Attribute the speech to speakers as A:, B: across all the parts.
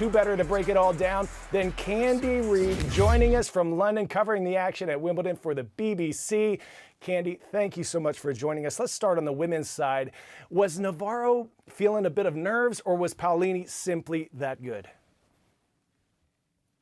A: Who better to break it all down than Candy Reid, joining us from London, covering the action at Wimbledon for the BBC. Candy, thank you so much for joining us. Let's start on the women's side. Was Navarro feeling a bit of nerves, or was Paolini simply that good?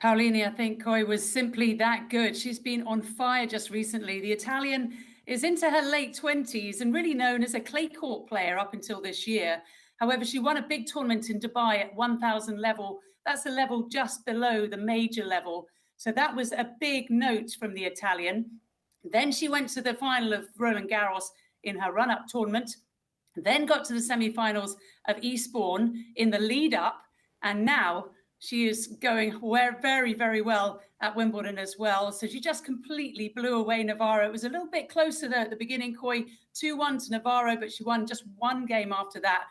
B: Paolini, I think, Coy, was simply that good. She's been on fire just recently. The Italian is into her late 20s and really known as a clay court player up until this year. However, she won a big tournament in Dubai at 1,000 level. That's a level just below the major level. So that was a big note from the Italian. Then she went to the final of Roland Garros in her run-up tournament, then got to the semi-finals of Eastbourne in the lead-up, and now she is going very, very well at Wimbledon as well. So she just completely blew away Navarro. It was a little bit closer there at the beginning, Coy, 2-1 to Navarro, but she won just one game after that.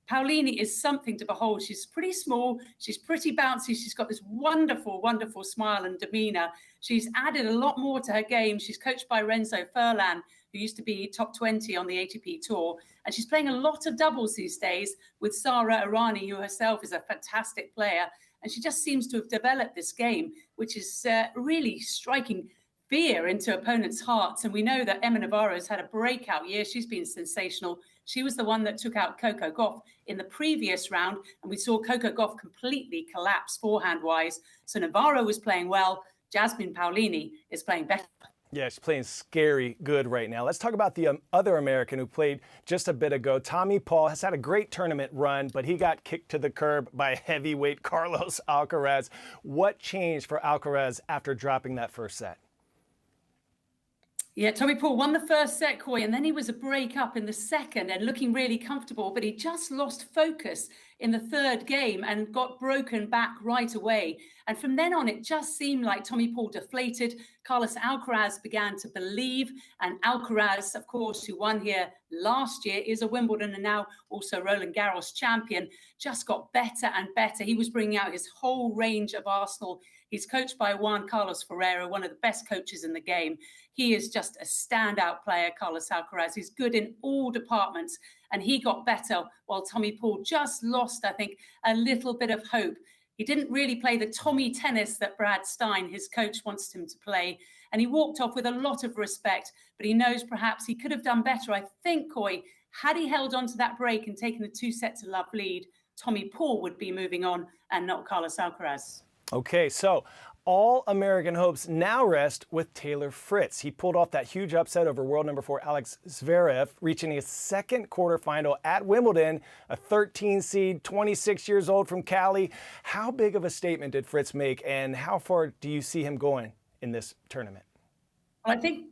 B: Paolini is something to behold. She's pretty small. She's pretty bouncy. She's got this wonderful, wonderful smile and demeanor. She's added a lot more to her game. She's coached by Renzo Furlan, who used to be top 20 on the ATP Tour. And she's playing a lot of doubles these days with Sara Errani, who herself is a fantastic player. And she just seems to have developed this game, which is really striking fear into opponents' hearts. And we know that Emma Navarro has had a breakout year. She's been sensational. She was the one that took out Coco Gauff in the previous round, and we saw Coco Gauff completely collapse forehand-wise. So Navarro was playing well. Jasmine Paolini is playing better.
A: Yeah, she's playing scary good right now. Let's talk about the other American who played just a bit ago. Tommy Paul has had a great tournament run, but he got kicked to the curb by heavyweight Carlos Alcaraz. What changed for Alcaraz after dropping that first set?
B: Yeah, Tommy Paul won the first set, Coy, and then he was a break up in the second and looking really comfortable, but he just lost focus in the third game and got broken back right away. And from then on, it just seemed like Tommy Paul deflated. Carlos Alcaraz began to believe, and Alcaraz, of course, who won here last year, is a Wimbledon and now also Roland Garros champion, just got better and better. He was bringing out his whole range of arsenal. He's coached by Juan Carlos Ferreira, one of the best coaches in the game. He is just a standout player, Carlos Alcaraz. He's good in all departments, and he got better while Tommy Paul just lost, I think, a little bit of hope. He didn't really play the Tommy tennis that Brad Stein, his coach, wants him to play, and he walked off with a lot of respect, but he knows perhaps he could have done better. I think, Coy, had he held on to that break and taken the 2-set-to-love lead, Tommy Paul would be moving on and not Carlos Alcaraz.
A: Okay, so all American hopes now rest with Taylor Fritz. He pulled off that huge upset over world number 4 Alex Zverev, reaching his second quarterfinal at Wimbledon, a 13 seed, 26 years old from Cali. How big of a statement did Fritz make, and how far do you see him going in this tournament?
B: I think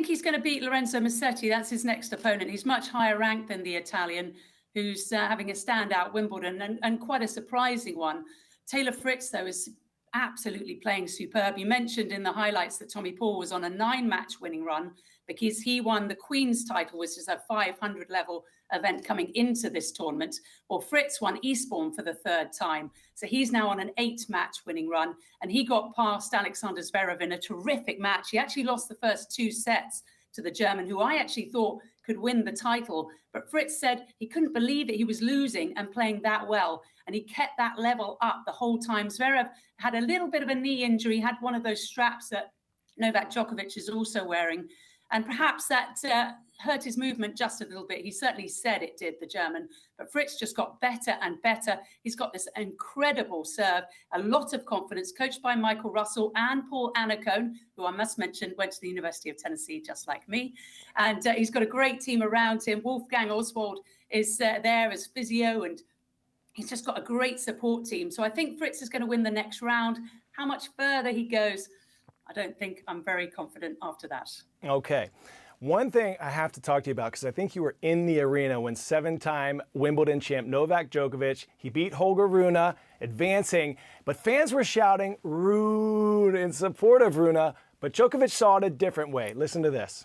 B: he's going to beat Lorenzo Musetti. That's his next opponent. He's much higher ranked than the Italian, who's having a standout Wimbledon and quite a surprising one. Taylor Fritz, though, is absolutely playing superb. You mentioned in the highlights that Tommy Paul was on a 9-match winning run because he won the Queen's title, which is a 500 level event coming into this tournament. Well, Fritz won Eastbourne for the third time. So he's now on an 8-match winning run, and he got past Alexander Zverev in a terrific match. He actually lost the first 2 sets to the German, who I actually thought could win the title. But Fritz said he couldn't believe it. He was losing and playing that well. And he kept that level up the whole time. Zverev had a little bit of a knee injury, had one of those straps that Novak Djokovic is also wearing. And perhaps that hurt his movement just a little bit. He certainly said it did, the German. But Fritz just got better and better. He's got this incredible serve, a lot of confidence, coached by Michael Russell and Paul Annacone, who I must mention went to the University of Tennessee just like me. And he's got a great team around him. Wolfgang Oswald is there as physio, and he's just got a great support team. So I think Fritz is going to win the next round. How much further he goes, I don't think I'm very confident after that.
A: Okay. One thing I have to talk to you about, because I think you were in the arena when 7-time Wimbledon champ Novak Djokovic, he beat Holger Rune, advancing, but fans were shouting Rune in support of Rune, but Djokovic saw it a different way. Listen to this.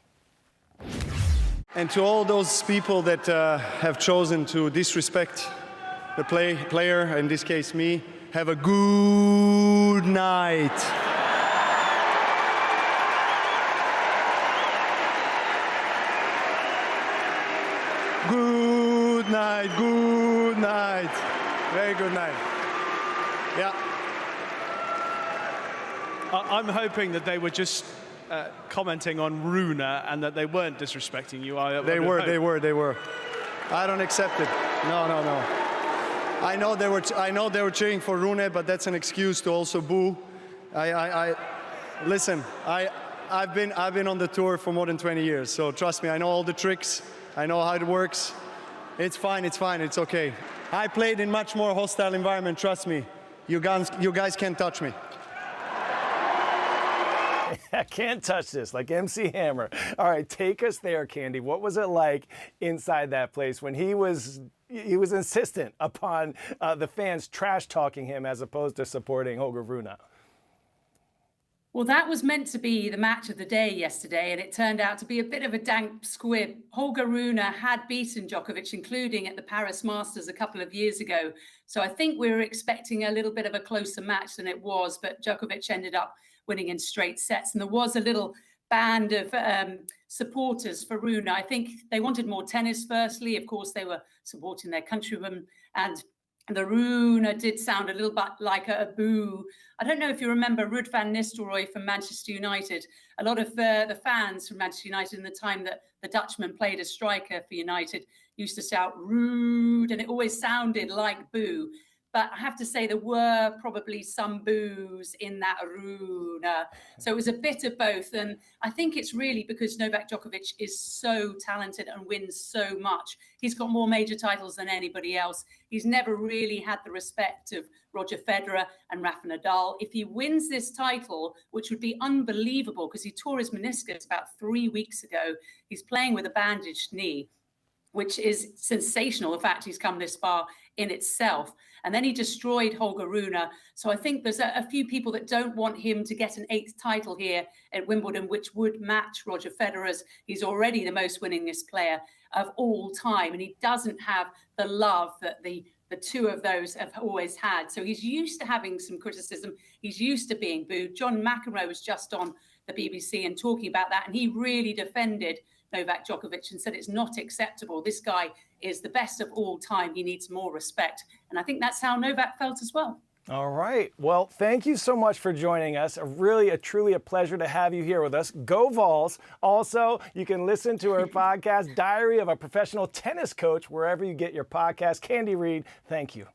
C: And to all those people that have chosen to disrespect the player, in this case me, have a good night. Good night, good night. Very good night. Yeah.
D: I'm hoping that they were just commenting on Rune and that they weren't disrespecting you.
C: They were. I don't accept it. No. I know they were cheering for Rune, but that's an excuse to also boo. Listen. I've been on the tour for more than 20 years, so trust me, I know all the tricks. I know how it works. It's fine. It's okay. I played in much more hostile environment. Trust me. You guys can't touch me.
A: I can't touch this, like MC Hammer. All right, take us there, Candy. What was it like inside that place when he was insistent upon the fans trash talking him as opposed to supporting Holger Rune?
B: Well, that was meant to be the match of the day yesterday, and it turned out to be a bit of a dank squib. Holger Rune had beaten Djokovic, including at the Paris Masters a couple of years ago. So I think we were expecting a little bit of a closer match than it was, but Djokovic ended up winning in straight sets. And there was a little band of supporters for Rune. I think they wanted more tennis, firstly. Of course, they were supporting their countrymen, and the Rune did sound a little bit like a boo. I don't know if you remember Ruud van Nistelrooy from Manchester United. A lot of the fans from Manchester United in the time that the Dutchman played a striker for United used to shout Ruud, and it always sounded like boo. But I have to say there were probably some boos in that Rune. So it was a bit of both. And I think it's really because Novak Djokovic is so talented and wins so much. He's got more major titles than anybody else. He's never really had the respect of Roger Federer and Rafa Nadal. If he wins this title, which would be unbelievable because he tore his meniscus about 3 weeks ago, he's playing with a bandaged knee, which is sensational. The fact he's come this far in itself. And then he destroyed Holger Rune. So I think there's a few people that don't want him to get an 8th title here at Wimbledon, which would match Roger Federer's. He's already the most winningest player of all time. And he doesn't have the love that the two of those have always had. So he's used to having some criticism. He's used to being booed. John McEnroe was just on the BBC and talking about that. And he really defended Novak Djokovic and said it's not acceptable. This guy is the best of all time. He needs more respect. And I think that's how Novak felt as well.
A: All right. Well, thank you so much for joining us. Truly a pleasure to have you here with us. Go Vols. Also, you can listen to our podcast, Diary of a Professional Tennis Coach, wherever you get your podcast. Candy Reid, thank you.